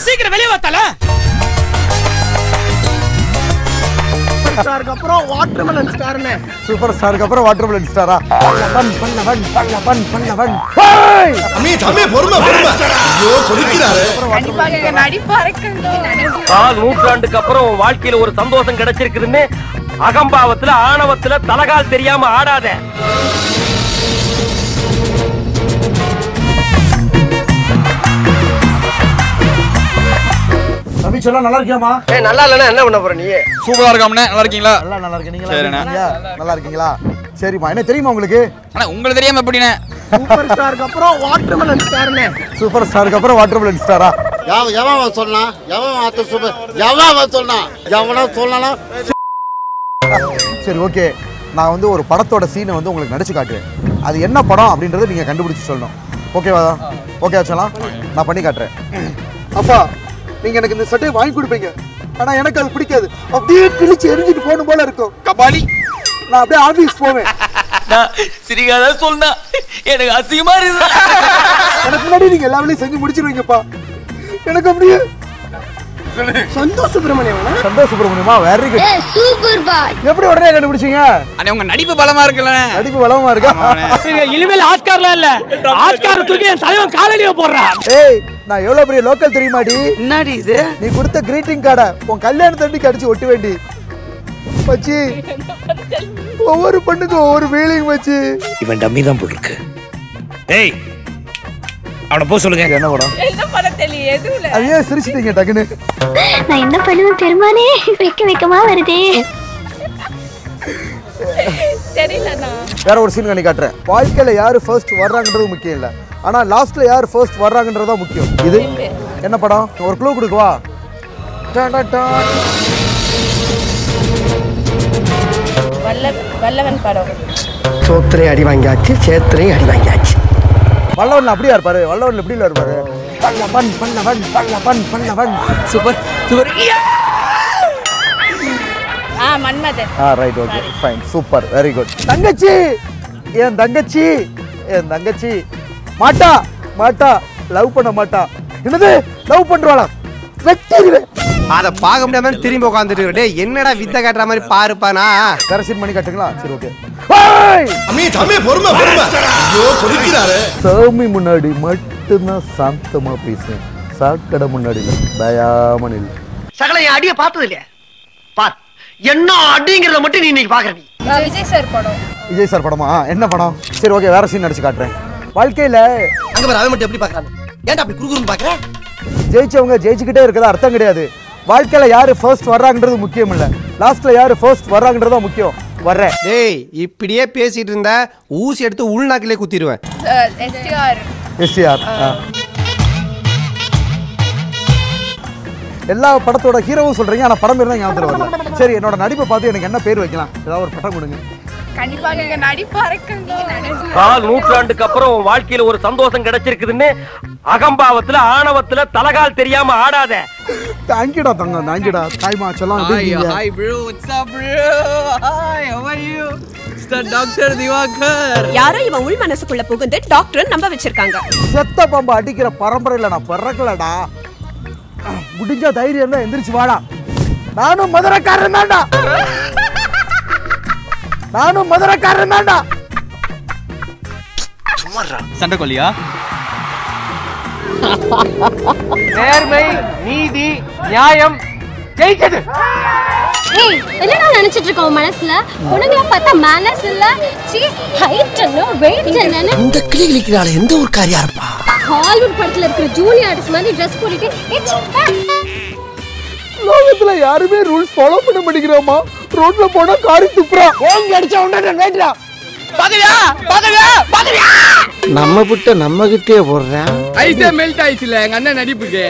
சீக்கிரம் வெளியே வாத்தால. ஸ்டாருக்கு அப்புறம் வாட்டர்மெலன் ஸ்டார்னே. சூப்பர் ஸ்டாருக்கு அப்புறம் வாட்டர்மெலன் ஸ்டாரா? பண்ணவன். தம்பி பொறுமை. ஐயோ கொதிக்கிறாரு. கண்டிப்பாக நடிப்பா இருக்கணும். கால் நூற்றாண்டுக்கு அப்புறம் வாழ்க்கையில ஒரு சந்தோஷம் கிடைச்சிருக்குதுன்னு அகம்பாவத்துல ஆணவத்துல தலகால் தெரியாம ஆடாத. தம்பி சொல்ல நல்லா இருக்கியாமா? நல்லா இல்லனா என்ன பண்ண போற நீ? சூப்பரா இருக்காமண்ணே. நல்லா இருக்கீங்களா? நல்லா இருக்கேன். நீங்க நல்லா இருக்கீங்களா? சரிம்மா. என்ன தெரியுமா உங்களுக்கு? அண்ணா உங்களுக்கு தெரியாம எப்படிண்ணே? சூப்பர் ஸ்டாருக்கு அப்புறம் வாட்டர்மெலன் ஸ்டார்னே. சூப்பர் ஸ்டாருக்கு அப்புறம் வாட்டர்மெலன் ஸ்டாரா? எவன் சொன்னா? எவனா சொன்னா? சரி ஓகே. நான் வந்து ஒரு படத்தோட சீனை வந்து உங்களுக்கு நடிச்சு காட்டுவேன். அது என்ன படம் அப்படின்றத நீங்க கண்டுபிடிச்சு சொல்லணும். ஓகேவா? ஓகே ஆச்சலாம். நான் பண்ணி காட்டுறேன். அப்பா நீங்க எனக்கு இந்த சட்டையை வாங்கி கொடுப்பீங்க. ஆனா எனக்கு அது பிடிக்காது. அப்படியே கிழிச்சு எரிஞ்சிட்டு போகணும் போல இருக்கும். கபாலி நான் அப்படியே ஆபீஸ் போவேன். சிரிக்காத சொன்னா எனக்கு அசிங்கமா இருக்கு. எனக்கு முன்னாடி நீங்க எல்லா வேலையும் செஞ்சு முடிச்சிருவீங்கப்பா. எனக்கு அப்படியே சந்தோஷ் சுப்பிரமணியமா வெரி குட். சூப்பர் பாய். எப்படி உடனே கண்டுபிடிச்சீங்க? அண்ணே உங்க நடிப்பு பலமா இருக்குல்ல? நடிப்பு பலமா இருக்கா? இனிமேல் ஆஸ்கார்லாம் இல்ல. ஆஸ்கார் தூக்கி என் தலைவன் காலடியில போடுறான். ஏய் நான் எவ்வளவு பெரிய லோக்கல் தெரியுமாடி? என்னடி இது? நீ கொடுத்த கிரீட்டிங் கார்டை உன் கல்யாணத்தண்ணிக்கு அடிச்சு ஒட்டி வேண்டி மச்சி. ஒவ்வொரு பண்ணுக்கு ஒவ்வொரு ஃபீலிங் மச்சி. இவன் டம்மி தான் போட்டுருக்கு. ஏய் அவனை போ சொல்லுங்க. என்ன படம்? என்ன பண்ண தெரியல எதுல. ஐயே சிரிச்சிட்டீங்க டக்குன்னு. நான் என்ன பண்ணுவேன் பெருமானே? வெக்கமா வருதே. தெரியலண்ணா. வேற ஒரு சீன் கண்ணி காட்டுறேன். வாழ்க்கையில யாரு ஃபர்ஸ்ட் வர்றாங்கன்றது முக்கியம் இல்ல. ஆனா லாஸ்ட்ல யாரு ஃபர்ஸ்ட் வர்றாங்கன்றது தான் முக்கியம். இது என்ன படம்? ஒரு க்ளூ கொடுக்கவா? வல்லவன் படம். சோத்திரை அடி வாங்கியாச்சு, சேத்திரை அடி வாங்கியாச்சு. வல்லவன்ல அப்படியா இருப்பாரு? வல்லவன்ல எப்படி இருப்பாரு? பண்ணவன். Super super. Manmadhan. Right okay fine super very good. என் தங்கச்சி மாட்டா லவ் பண்ண மாட்டா. என்னது லவ் பண்றாளா? வெட்டிடுவேன். அத பாக்க முடியாம திரும்பி உட்கார்ந்துட்டு டேய் என்னடா வித்த காட்டுற மாதிரி பாருப்பானா. கரெக்ஷன் பண்ணி காட்டுங்களா? சரி ஓகே. தம்பி பொறுமை. ஐயோ கொதிக்கிறாரு. சாமி முன்னாடி மட்டும்தான் சாந்தமா பேசுவேன். சாக்கடை முன்னாடி தயாம நில். சகல என் அடிய பார்த்தது இல்லையா? பார் என்ன அடிங்கறத மட்டும் நீ இன்னைக்கு பாக்குற. விஜய் சார் படம். விஜய் சார் படமா? என்ன படம்? சரி ஓகே வேற சீன் நடிச்சு காட்டுறேன். வாழ்க்கையில அங்க பாரு அவன் மட்டும் எப்படி பாக்குறான்? ஏன்டா அப்படி குறுகுறுன்னு பாக்குற? ஜெயிச்சவங்க ஜெயிச்சுக்கிட்டே இருக்கதா அர்த்தம் கிடையாது. வாழ்க்கையில யாரு ஃபர்ஸ்ட் வர்றாங்கன்றது முக்கியம் இல்ல. லாஸ்ட்ல யாரு ஃபர்ஸ்ட் வர்றாங்கன்றது முக்கியம். வர்றேன். டேய் இப்படியே பேசிட்டு இருந்தா ஊசி எடுத்து உள்நாக்கிலே குத்திடுவேன். எஸ்டிஆர். எல்லா படத்தோட ஹீரோவும் சொல்றீங்க. ஆனா படம் பேர் தான் ஞாபகம் வரல. சரி என்னோட நடிப்பை பார்த்து எனக்கு என்ன பேர் வைக்கலாம்? ஏதாவது ஒரு பட்டம் கொடுங்க. கண்டிப்பாக நடிப்பா இருக்கணும். கால் நூற்றாண்டுக்கு அப்புறம் வாழ்க்கையில ஒரு சந்தோஷம் கிடைச்சிருக்குதுன்னு அகம்பாவத்துல ஆணவத்துல தலகால் தெரியாம ஆடாத. தேங்க்யூடா தங்கம். தேங்க்யூடா தாய்மா செல்லம். Hi bro, what's up bro? Hi, how are you? Mr. Dr. Divakar. யாரோ இவன் உள் மனசுக்குள்ள புகுந்து டாக்டர் நம்ப வச்சிருக்காங்க. செத்த பாம்பு அடிக்கிற பரம்பரையில நான் பிறக்கலடா. முடிஞ்ச தைரியம் தான் எந்திரிச்சு வாடா. நானும் மதுரைக்காரன் தான்டா. சண்டை கொல்லியா? நேர்மை, நீதி, நியாயம் ஜெயிச்சது. ஏய் என்னடா நினைச்சிட்டு இருக்க உன் மனசுல? பொண்ணுங்கள பார்த்தா மேனஸ் இல்ல. சீ ஹைட் என்ன வெயிட் என்ன? இந்த கிளி கிளிக்கிறாளே எந்த ஒரு காரியா இருப்பா? ஹாலிவுட் படத்துல இருக்கிற ஜூனியர் ஆர்டிஸ்ட் மாதிரி Dress போட்டுட்டு லோகத்துல யாருமே ரூல்ஸ் ஃபாலோ பண்ண மாட்டேங்கிறாமா. ரோட்ல போனா காரி துப்புறா. ஓங்கி அடிச்சா உடனே வெயிட்ரா. நம்ம புட்ட நம்ம கிட்டே போடுறேன். ஐஸே மெல்ட் ஆயிடுச்சுல எங்க அண்ணன் நடிப்புக்கு.